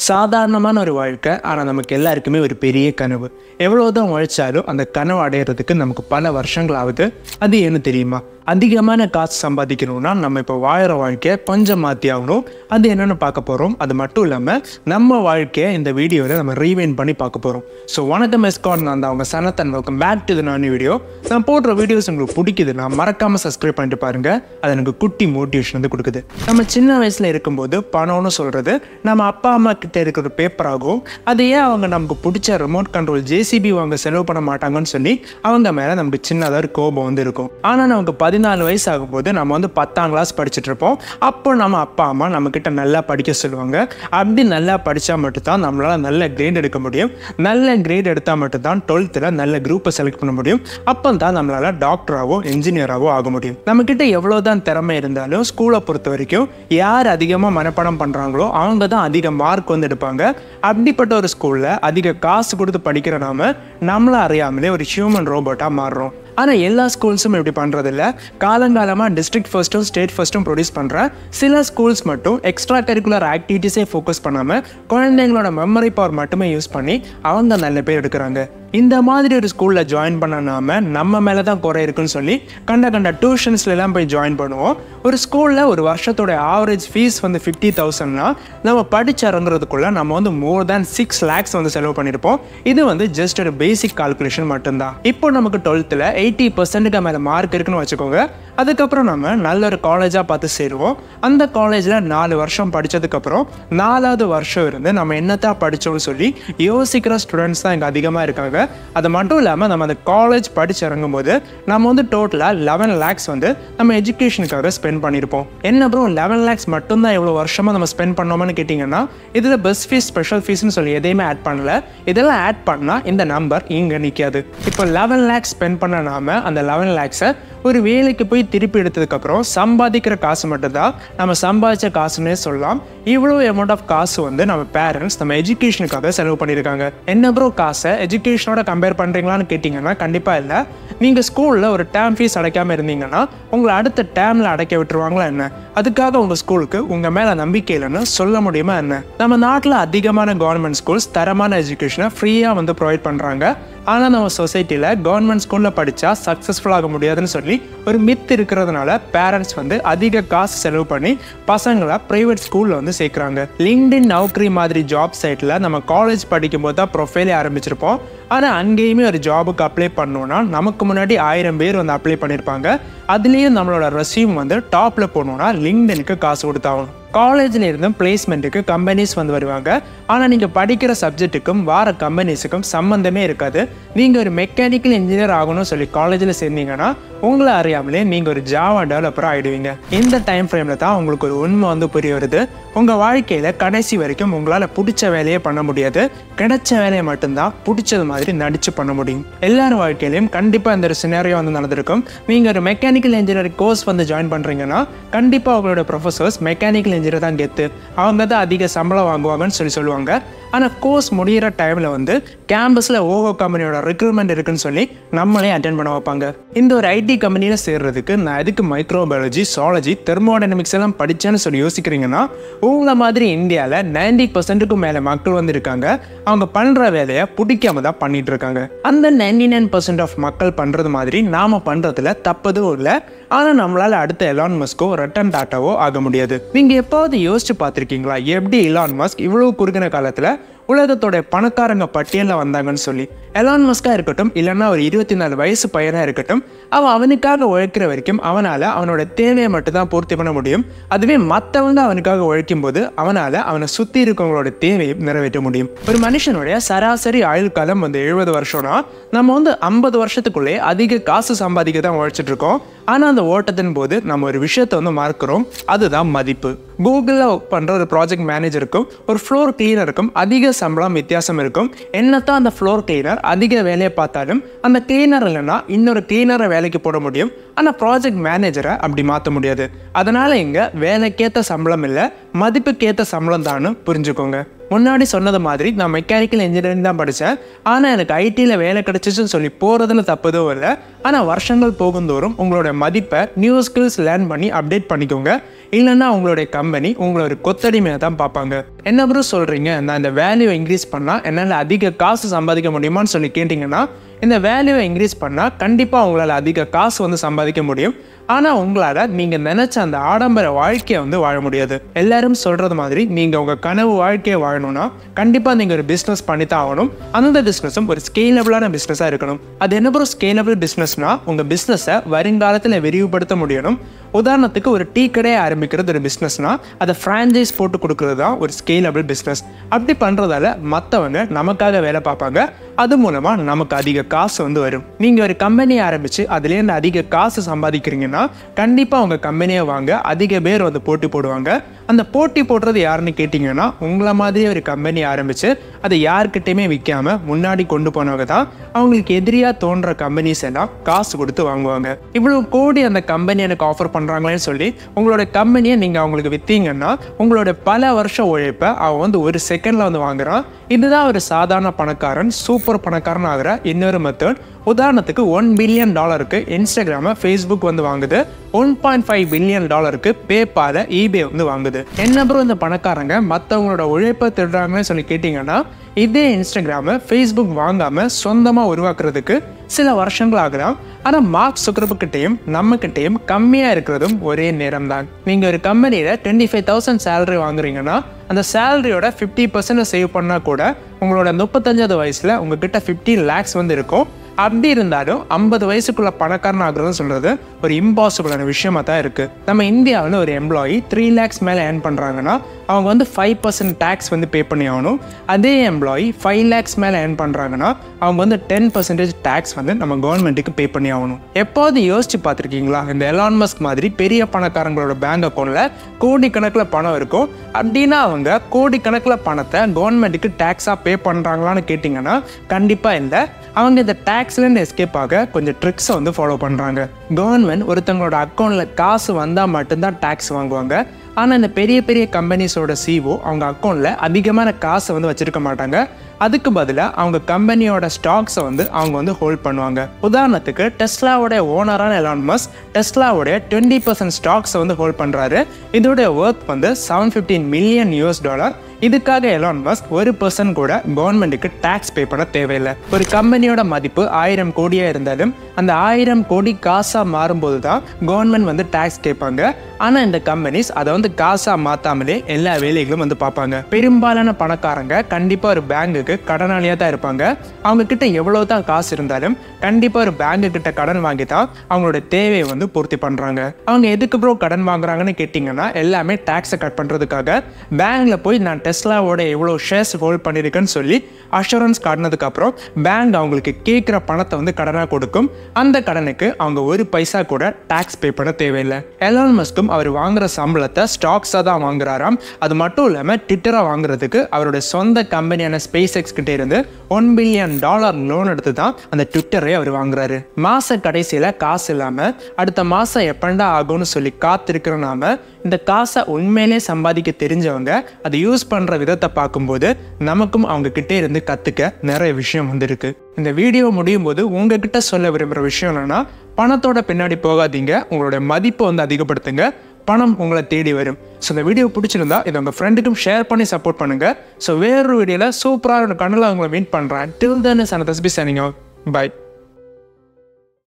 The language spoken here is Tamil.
சாதாரணமான ஒரு வாழ்க்கை, ஆனால் நமக்கு எல்லாருக்குமே ஒரு பெரிய கனவு. எவ்வளோதான் உழைச்சாலும் அந்த கனவு அடையிறதுக்கு நமக்கு பல வருஷங்கள் ஆகுது. அது என்ன தெரியுமா? அதிகமான காசு சம்பாதிக்கணும்னா நம்ம இப்போ வாழற வாழ்க்கையை கொஞ்சம் மாற்றி ஆகணும். அது என்னென்னு பார்க்க போகிறோம். அது மட்டும் இல்லாமல் நம்ம வாழ்க்கையை இந்த வீடியோவில் நம்ம ரீவைண்ட் பண்ணி பார்க்க போகிறோம். ஸோ வணக்கம் எஸ்கான், நான் அவங்க Sanath and welcome back to the Nani video. நான் போடுற வீடியோஸ் உங்களுக்கு பிடிக்குதுன்னா மறக்காமல் சப்ஸ்கிரைப் பண்ணிட்டு பாருங்கள். அது எனக்கு குட்டி மோட்டிவேஷன் வந்து கொடுக்குது. நம்ம சின்ன வயசில் இருக்கும்போது பணம்னு சொல்கிறது நம்ம அப்பா அம்மா கிட்ட இருக்கிற பேப்பர் ஆகும். அது ஏன் அவங்க நமக்கு பிடிச்ச ரிமோட் கண்ட்ரோல் ஜேசிபி வாங்க செலவு பண்ண மாட்டாங்கன்னு சொல்லி அவங்க மேலே நமக்கு சின்னதாக ஒரு கோபம் வந்து இருக்கும். ஆனால் நமக்கு 14 வயசு ஆகும்போது நம்ம வந்து 10ஆம் கிளாஸ் படிச்சுட்டு இருப்போம். அப்போ நம்ம அப்பா அம்மா நம்ம கிட்ட நல்லா படிக்க சொல்லுவாங்க. அப்படி நல்லா படித்தா மட்டும்தான் நம்மளால நல்ல கிரேட் எடுக்க முடியும். நல்ல கிரேட் எடுத்தால் மட்டும்தான் 12th நல்ல குரூப்பை செலக்ட் பண்ண முடியும். அப்போ தான் நம்மளால டாக்டராகவோ இன்ஜினியராகவோ ஆக முடியும். நம்ம கிட்ட எவ்வளோதான் திறமை இருந்தாலும் ஸ்கூலை பொறுத்த வரைக்கும் யார் அதிகமாக மனப்பாடம் பண்ணுறாங்களோ அவங்க தான் அதிக மார்க் வந்து எடுப்பாங்க. அப்படிப்பட்ட ஒரு ஸ்கூலில் அதிக காசு கொடுத்து படிக்கிற நம்மளை அறியாமலே ஒரு ஹியூமன் ரோபோட்டாக மாறுறோம். ஆனால் எல்லா ஸ்கூல்ஸும் இப்படி பண்ணுறதில்ல. காலங்காலமாக டிஸ்ட்ரிக்ட் ஃபர்ஸ்ட்டும் ஸ்டேட் ஃபர்ஸ்ட்டும் ப்ரொடியூஸ் பண்ணுற சில ஸ்கூல்ஸ் மட்டும் எக்ஸ்ட்ரா கரிக்குலர் ஆக்டிவிட்டீஸே ஃபோக்கஸ் பண்ணாமல் குழந்தைங்களோட மெமரி பவர் மட்டுமே யூஸ் பண்ணி அவங்க நல்ல பேர் எடுக்கிறாங்க. இந்த மாதிரி ஒரு ஸ்கூலில் ஜாயின் பண்ண நம்ம மேலே தான் குறை இருக்குன்னு சொல்லி கண்ட டியூஷன்ஸ்லாம் போய் ஜாயின் பண்ணுவோம். ஒரு ஸ்கூலில் ஒரு வருஷத்தோட ஆவரேஜ் ஃபீஸ் வந்து 50,000னா நம்ம படிச்சு இறங்குறதுக்குள்ள நம்ம வந்து மோர் தேன் 6 lakhs வந்து செலவு பண்ணியிருப்போம். இது வந்து ஜஸ்ட் ஒரு பேசிக் கால்குலேஷன் மட்டும்தான். இப்போ நமக்கு 12th 80% மேலே மார்க் இருக்குன்னு வச்சுக்கோங்க. அதுக்கப்புறம் நம்ம நல்ல ஒரு காலேஜாக பார்த்து சேருவோம். அந்த காலேஜில் 4 வருஷம் படித்ததுக்கப்புறம் 4வது வருஷம் இருந்து நம்ம என்னத்தான் படித்தோம்னு சொல்லி யோசிக்கிற ஸ்டூடெண்ட்ஸ் தான் இங்கே அதிகமாக இருக்காங்க. அது மட்டும் இல்லாமல் நம்ம அந்த காலேஜ் படிச்சு இறங்கும் போது நம்ம வந்து டோட்டலாக 11 lakhs வந்து நம்ம எஜுகேஷனுக்காக ஸ்பெண்ட் பண்ணியிருப்போம். என்ன ப்ரோ 11 lakhs மட்டும்தான் எவ்வளோ வருஷமாக நம்ம ஸ்பெண்ட் பண்ணோம்னு கேட்டிங்கன்னா, இதில் பஸ் ஃபீஸ் ஸ்பெஷல் ஃபீஸ்னு சொல்லி எதையுமே ஆட் பண்ணல. இதெல்லாம் ஆட் பண்ணால் இந்த நம்பர் இங்கே நிற்காது. இப்போ 11 lakhs ஸ்பெண்ட் பண்ண அந்த 11 lakhs-ஐ ஒரு வேலைக்கு போய் திருப்பி எடுத்ததுக்கப்புறம் சம்பாதிக்கிற காசு மட்டும்தான் நம்ம சம்பாதிச்ச காசுன்னே சொல்லலாம். இவ்வளோ அமௌண்ட் ஆஃப் காசு வந்து நம்ம பேரண்ட்ஸ் நம்ம எஜுகேஷனுக்காக செலவு பண்ணியிருக்காங்க. என்ன ப்ரோ காசை எஜுகேஷனோட கம்பேர் பண்ணுறீங்களான்னு கேட்டிங்கன்னா கண்டிப்பாக இல்லை. நீங்கள் ஸ்கூலில் ஒரு டேர்ம் ஃபீஸ் அடைக்காமல் இருந்தீங்கன்னா உங்களை அடுத்த டேர்மில் அடைக்க விட்டுருவாங்களா என்ன? அதுக்காக உங்கள் ஸ்கூலுக்கு உங்கள் மேலே நம்பிக்கை இல்லைன்னு சொல்ல முடியுமா என்ன? நம்ம நாட்டில் அதிகமான கவர்மெண்ட் ஸ்கூல்ஸ் தரமான எஜுகேஷனை ஃப்ரீயாக வந்து ப்ரொவைட் பண்ணுறாங்க. ஆனால் நம்ம சொசைட்டியில் கவர்மெண்ட் ஸ்கூலில் படித்தா சக்ஸஸ்ஃபுல் ஆக முடியாதுன்னு சொல்லி ஒரு மித் இருக்கிறதுனால பேரண்ட்ஸ் வந்து அதிக காசு செலவு பண்ணி பசங்களை ப்ரைவேட் ஸ்கூலில் வந்து சேர்க்குறாங்க. லிங்க்டின், நௌக்கரி மாதிரி ஜாப் சைட்டில் நம்ம காலேஜ் படிக்கும்போது தான் ப்ரொஃபைலே ஆரம்பிச்சிருப்போம். ஆனால் அங்கேயுமே ஒரு ஜாபுக்கு அப்ளை பண்ணோன்னா நமக்கு முன்னாடி 1000 பேர் வந்து அப்ளை பண்ணியிருப்பாங்க. அதுலேயும் நம்மளோட ரெஸ்யூம் வந்து டாப்பில் போகணுன்னா லிங்க்டினுக்கு காசு கொடுத்தாகணும். காலேஜில் இருந்து பிளேஸ்மெண்ட்டுக்கு கம்பெனிஸ் வந்து வருவாங்க. ஆனால் நீங்கள் படிக்கிற சப்ஜெக்ட்டுக்கும் வார கம்பெனிஸுக்கும் சம்மந்தமே இருக்காது. நீங்கள் ஒரு மெக்கானிக்கல் இன்ஜினியர் ஆகணும்னு சொல்லி காலேஜில் சேர்ந்தீங்கன்னா உங்களை அறியாமலே நீங்கள் ஒரு ஜாவா டெவலப்பராக ஆகிடுவீங்க. இந்த டைம் ஃப்ரேமில் தான் உங்களுக்கு ஒரு உண்மை வந்து புரிய வருது. உங்கள் வாழ்க்கையில் கடைசி வரைக்கும் உங்களால் பிடிச்ச வேலையே பண்ண முடியாது. கிடைச்ச வேலையை மட்டும்தான் பிடிச்சது மாதிரி நடிச்சு பண்ண முடியும். எல்லாரும் வாழ்க்கையிலையும் கண்டிப்பாக இந்த ஒரு சினாரியோ வந்து நடந்திருக்கும். நீங்கள் ஒரு மெக்கானிக்கல் இன்ஜினியரிங் கோர்ஸ் வந்து ஜாயின் பண்ணுறீங்கன்னா கண்டிப்பாக உங்களோட ப்ரொஃபஸர்ஸ் மெக்கானிக்கல் இன்ஜினியர் தான் கெத்து, அவங்க தான் அதிக சம்பளம் வாங்குவாங்கன்னு சொல்லுவாங்க. ஆனால் கோர்ஸ் முடிகிற டைமில் வந்து கேம்பஸில் ஓஹோ கம்பெனியோட ரெக்ரூட்மெண்ட் இருக்குன்னு சொல்லி நம்மளே அட்டென்ட் பண்ண வைப்பாங்க. இந்த ஒரு ஐடி கம்பெனியில் சேர்றதுக்கு நான் எதுக்கு மைக்ரோபயாலஜி, சுவாலஜி, தெர்மோடைனமிக்ஸ் எல்லாம் படித்தேன்னு சொல்லி யோசிக்கிறீங்கன்னா, உங்களை மாதிரி இந்தியாவில் 90%க்கும் மேலே மக்கள் வந்து இருக்காங்க. அவங்க பண்ணுற வேலையை பிடிக்காம தான் பண்ணிட்டு இருக்காங்க. அந்த 99% ஆஃப் மக்கள் பண்ணுறது மாதிரி நாம் பண்ணுறதுல தப்பதும் இல்லை. ஆனால் நம்மளால் அடுத்த எலான் மஸ்கோ ரட்டன் டாட்டாவோ ஆக முடியாது. நீங்கள் எப்போது யோசிச்சு பார்த்துருக்கீங்களா எப்படி எலான் மஸ்க் இவ்வளோ குறுகின காலத்தில் உலகத்தோட பணக்காரங்க பட்டியலில் வந்தாங்கன்னு சொல்லி? எலான் மஸ்காக இருக்கட்டும், இல்லைன்னா ஒரு 24 வயசு பையனாக இருக்கட்டும், அவனுக்காக உழைக்கிற வரைக்கும் அவனால் அவனோட தேவையை மட்டும் தான் பூர்த்தி பண்ண முடியும். அதுவே மற்றவங்க அவனுக்காக உழைக்கும் போது அவனை சுற்றி இருக்கவங்களோட தேவையை நிறைவேற்ற முடியும். ஒரு மனுஷனுடைய சராசரி ஆயுள் காலம் வந்து 70 வருஷம்னா நம்ம வந்து 50 வருஷத்துக்குள்ளே அதிக காசு சம்பாதிக்க தான் உழைச்சிட்டு இருக்கோம். ஆனால் அந்த ஓட்டத்தின் போது நம்ம ஒரு விஷயத்தை வந்து மறக்கிறோம். அதுதான் மதிப்பு. கூகுளில் ஒர்க் பண்ணுற ஒரு ப்ராஜெக்ட் மேனேஜருக்கும் ஒரு ஃப்ளோர் கிளீனருக்கும் அதிக சம்பளம் வித்தியாசம் இருக்கும். என்னத்தான் அந்த ஃப்ளோர் கிளீனர் அதிக வேலையை பார்த்தாலும் அந்த கிளீனர் இல்லைன்னா இன்னொரு கிளீனரை வேலைக்கு போட முடியும். ஆனால் ப்ராஜெக்ட் மேனேஜரை அப்படி மாற்ற முடியாது. அதனால் இங்கே வேலைக்கேற்ற சம்பளம் இல்லை, மதிப்புக்கேற்ற சம்பளம் தான்னு புரிஞ்சுக்கோங்க. முன்னாடி சொன்னது மாதிரி நான் மெக்கானிக்கல் இன்ஜினியரிங் தான் படித்தேன், ஆனால் எனக்கு ஐடியில் வேலை கிடைச்சிச்சுன்னு சொல்லி போகிறதுல தப்புதும் இல்லை. ஆனால் வருஷங்கள் போகுந்தோறும் உங்களோட மதிப்பை நியூ ஸ்கில்ஸ் லேர்ன் பண்ணி அப்டேட் பண்ணிக்கோங்க. இல்லைன்னா உங்களுடைய கம்பெனி உங்களை ஒரு கொத்தடிமையாக தான் பார்ப்பாங்க. என்ன ப்ரோ சொல்கிறீங்க, நான் இந்த வேல்யூவை இன்க்ரீஸ் பண்ணால் என்னால் அதிக காசு சம்பாதிக்க முடியுமான்னு சொல்லி கேட்டிங்கன்னா, இந்த வேல்யூவை இன்க்ரீஸ் பண்ணால் கண்டிப்பாக உங்களால் அதிக காசு வந்து சம்பாதிக்க முடியும். ஆனால் உங்களால் நீங்கள் நினச்ச அந்த ஆடம்பர வாழ்க்கையை வந்து வாழ முடியாது. எல்லாரும் சொல்கிறது மாதிரி நீங்கள் உங்கள் கனவு வாழ்க்கையை வாழணும்னா கண்டிப்பாக நீங்கள் ஒரு பிஸ்னஸ் பண்ணி தான் ஆகணும். அந்த பிஸ்னஸும் ஒரு ஸ்கேலபிளான பிஸ்னஸாக இருக்கணும். அது என்ன ப்ரோ ஸ்கேலபிள் பிஸ்னஸ்னால், உங்கள் பிஸ்னஸை வருங்காலத்தில் விரிவுபடுத்த முடியணும். உதாரணத்துக்கு ஒரு டீ கடையை ஆரம்பிக்கிறது ஒரு பிஸ்னஸ்னால் அதை ஃப்ரான்ச்சைஸ் போட்டு கொடுக்கறது தான் ஒரு ஸ்கேலபிள் பிஸ்னஸ். அப்படி பண்ணுறதால மற்றவங்க நமக்காக வேலை பார்ப்பாங்க, அது மூலமாக நமக்கு அதிக காசு வந்து வரும். நீங்கள் ஒரு கம்பெனியை ஆரம்பித்து அதுலேருந்து அதிக காசு சம்பாதிக்கிறீங்கன்னா கண்டிப்பாக உங்கள் கம்பெனியை வாங்க அதிக பேர் வந்து போட்டி போடுவாங்க. அந்த போட்டி போடுறது யாருன்னு கேட்டிங்கன்னா, உங்களை மாதிரியே ஒரு கம்பெனி ஆரம்பித்து அதை யார்கிட்டையுமே விற்காமல் முன்னாடி கொண்டு போனவங்க தான் அவங்களுக்கு எதிரியாக தோன்ற கம்பெனிஸ் எல்லாம் காசு கொடுத்து வாங்குவாங்க. இவ்வளோ கோடி அந்த கம்பெனி எனக்கு ஆஃபர் பண்ணுறாங்களேன்னு சொல்லி உங்களோட கம்பெனியை நீங்கள் அவங்களுக்கு விற்றீங்கன்னா உங்களோட பல வருஷம் உழைப்பை அவன் வந்து ஒரு செகண்டில் வந்து வாங்குறான். இதுதான் ஒரு சாதாரண பணக்காரன் சூப்பர் பணக்காரன் ஆகிற இன்னொரு மெத்தட். உதாரணத்துக்கு $1 பில்லியன் இன்ஸ்டாகிராமை ஃபேஸ்புக் வந்து வாங்குது, $1.5 பில்லியன் பேபால ஈபே வந்து வாங்குது. என்ன ப்ரோ இந்த பணக்காரங்க மற்றவங்களோட உழைப்பை திருடுறாங்கன்னு சொல்லி கேட்டிங்கன்னா, இதே இன்ஸ்டாகிராமை ஃபேஸ்புக் வாங்காமல் சொந்தமாக உருவாக்குறதுக்கு சில வருஷங்கள் ஆகலாம். ஆனால் மார்க் சுக்கரபுக்கிட்டையும் நம்மக்கிட்டையும் கம்மியாக இருக்கிறதும் ஒரே நேரம் தான். நீங்கள் ஒரு கம்பெனியில் 25,000 சேலரி வாங்குறீங்கன்னா அந்த சேலரியோட 50% சேவ் பண்ணால் கூட உங்களோட 35வது வயசில் உங்ககிட்ட 15 lakhs வந்து இருக்கும். அப்படி இருந்தாலும் 50 வயசுக்குள்ள பணக்காரன் ஆகுறதுன்னு சொல்றது ஒரு இம்பாசிபிளான விஷயமா தான் இருக்கு. நம்ம இந்தியாவில் ஒரு எம்ப்ளாயி 3 lakhs மேலே ஏர்ன் பண்ணுறாங்கன்னா அவங்க வந்து 5% டேக்ஸ் வந்து பே பண்ணி ஆகணும். அதே எம்ப்ளாயி 5 lakhs மேலே ஏர்ன் பண்ணுறாங்கன்னா அவங்க வந்து 10% டேக்ஸ் வந்து நம்ம கவர்மெண்ட்டுக்கு பே பண்ணி ஆகணும். எப்போது யோசிச்சு பார்த்துருக்கீங்களா, இந்த எலான் மஸ்க் மாதிரி பெரிய பணக்காரங்களோட பேங்க் அக்கௌண்ட்டில் கோடிக்கணக்கில் பணம் இருக்கும். அப்படின்னா அவங்க கோடிக்கணக்கில் பணத்தை கவர்மெண்ட்டுக்கு டேக்ஸாக பே பண்ணுறாங்களான்னு கேட்டிங்கன்னா கண்டிப்பாக இல்லை. அவங்க இந்த டேக்ஸ்லேருந்து எஸ்கேப் ஆக கொஞ்சம் ட்ரிக்ஸை வந்து ஃபாலோ பண்ணுறாங்க. கவர்மெண்ட் ஒருத்தவங்களோட அக்கௌண்ட்டில் காசு வந்தால் மட்டும்தான் டேக்ஸ் வாங்குவாங்க. ஆனால் இந்த பெரிய பெரிய கம்பெனிஸோட சிஓ அவங்க அக்கௌண்ட்டில் அதிகமான காசை வந்து வச்சுருக்க மாட்டாங்க. அதுக்கு பதிலாக அவங்க கம்பெனியோட ஸ்டாக்ஸை வந்து அவங்க வந்து ஹோல்ட் பண்ணுவாங்க. உதாரணத்துக்கு டெஸ்லாவோடைய ஓனரான எலான் மஸ்க் டெஸ்லாவோடைய 20% ஸ்டாக்ஸை வந்து ஹோல்ட் பண்ணுறாரு. இதோடைய ஒர்த் வந்து $715 மில்லியன். இதுக்காக எலான் மஸ்க் 1% கூட கவர்மெண்ட்டுக்கு டேக்ஸ் பே பண்ண தேவையில்லை. ஒரு கம்பெனியோட மதிப்பு 1000 கோடியாக இருந்தாலும் அந்த 1000 கோடி காசாக மாறும்போது தான் கவர்மெண்ட் வந்து டேக்ஸ் கேட்பாங்க. ஆனால் இந்த கம்பெனிஸ் அதை வந்து காசாக மாற்றாமலே எல்லா வேலைகளும் வந்து பார்ப்பாங்க. பெரும்பாலான பணக்காரங்க கண்டிப்பாக ஒரு பேங்குக்கு கடனாளியாக தான் இருப்பாங்க. அவங்க கிட்ட எவ்வளோ தான் காசு இருந்தாலும் கண்டிப்பாக ஒரு பேங்கு கிட்ட கடன் வாங்கி தான் அவங்களோட தேவையை வந்து பூர்த்தி பண்ணுறாங்க. அவங்க எதுக்கு ப்ரோ கடன் வாங்குறாங்கன்னு கேட்டிங்கன்னா எல்லாமே டேக்ஸை கட் பண்ணுறதுக்காக. பேங்க்கில் போய் நான் டெஸ்லாவோட எவ்வளோ ஷேர்ஸ் ஹோல்ட் பண்ணியிருக்கேன்னு சொல்லி அஷூரன்ஸ் காட்டினதுக்கப்புறம் பேங்க் அவங்களுக்கு கேட்குற பணத்தை வந்து கடனாக கொடுக்கும். அந்த கடனுக்கு அவங்க 1 பைசா கூட டேக்ஸ் பே பண்ண தேவையில்லை. எலான் மஸ்க்கும் அவர் வாங்குற சம்பளத்தை ஸ்டாக்ஸாக தான் வாங்குறாராம். அது மட்டும் இல்லாமல் ட்விட்டரை வாங்குறதுக்கு அவருடைய சொந்த கம்பெனியான ஸ்பேஸ் எக்ஸ் கிட்டே இருந்து $1 பில்லியன் லோன் எடுத்து தான் அந்த ட்விட்டரை அவர் வாங்குறாரு. மாத கடைசியில் காசு இல்லாமல் அடுத்த மாதம் எப்பண்டா ஆகும்னு சொல்லி காத்திருக்கிற நாம இந்த காசை உண்மையிலே சம்பாதிக்க தெரிஞ்சவங்க அதை யூஸ் பண்ணுற விதத்தை பார்க்கும்போது நமக்கும் அவங்க கிட்டே இருந்து கற்றுக்க நிறைய விஷயம் வந்துருக்கு. இந்த வீடியோ முடியும் போது உங்ககிட்ட சொல்ல விரும்புகிற விஷயம் என்னன்னா, பணத்தோட பின்னாடி போகாதீங்க, உங்களுடைய மதிப்பை வந்து அதிகப்படுத்துங்க, பணம் உங்களை தேடி வரும். ஸோ இந்த வீடியோ பிடிச்சிருந்தா இதை உங்கள் ஃப்ரெண்டுக்கும் ஷேர் பண்ணி சப்போர்ட் பண்ணுங்கள். ஸோ வேறொரு வீடியோவில் சூப்பராக ஒரு கண்ணில் உங்களை மீட் பண்ணுறேன். டில் தென் சனத் பை.